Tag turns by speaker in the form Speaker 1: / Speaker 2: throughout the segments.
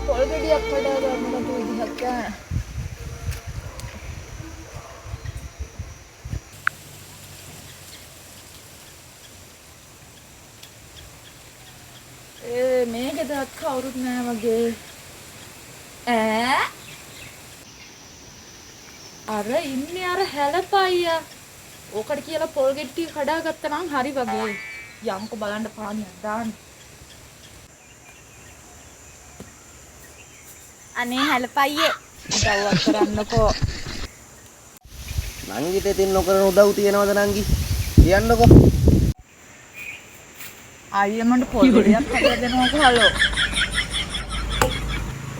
Speaker 1: පොල් ගෙඩියක් කඩා ගන්නකොට විදිහක් නැහැ. මේකෙදත් කවුරුත් නෑ වගේ. අර ඉන්නේ අර හැලපයියා. ඕකට කියලා පොල් ගෙඩි කඩාගත්තා නම් හරි වගේ. යම්කෝ බලන්න පානියක් දාන්න. අනේ හැලපයියේ උදව්වක් කරන්නකෝ.
Speaker 2: නංගිට ඉතින් නොකරන උදව් තියනවද නංගි? කියන්නකෝ.
Speaker 1: අයියමන්ට පොල් ගෙඩියක් හදලා දෙනවකෝ හලෝ.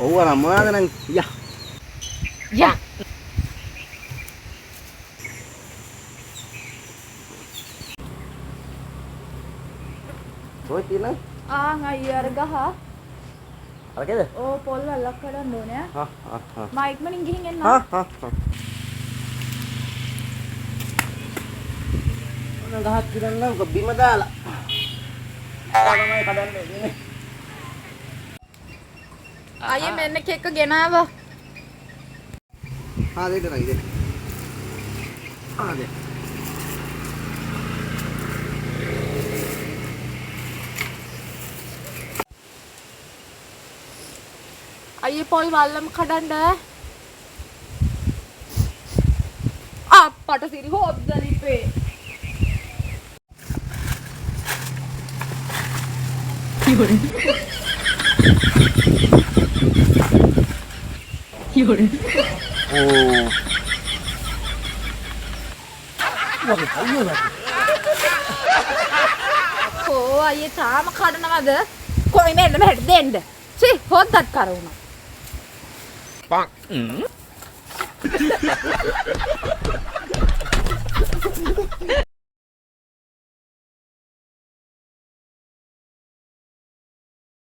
Speaker 2: ඔව් අර මොනවාද නංගි? යා.
Speaker 1: යා.
Speaker 2: කොහෙද තියෙන්නේ?
Speaker 1: අයියා අර ගහ.
Speaker 2: අරකේද?
Speaker 1: ඕ පොල් වලක් කඩන්න ඕනේ.
Speaker 2: හා.
Speaker 1: මම ඉක්මනින් ගිහින් එන්න.
Speaker 2: හා. ඔන්න ගහක් කිරන්න බිම දාලා. තමයි කඩන්නේ.
Speaker 1: අයියේ මෙන්න කෙක්ක ගෙනාවා.
Speaker 2: දෙන්න නංගි දෙන්න. දෙන්න.
Speaker 1: අයියේ පොල් වල්ලම කඩන්න. අප්පට සිරි හොද්දලිපේ. Yun. Oh, අයියේ තාම කඩනවද? කොයි මෙන්න මෙහෙට දෙන්න. සි හොද්දත් කර උනා.
Speaker 2: පක්.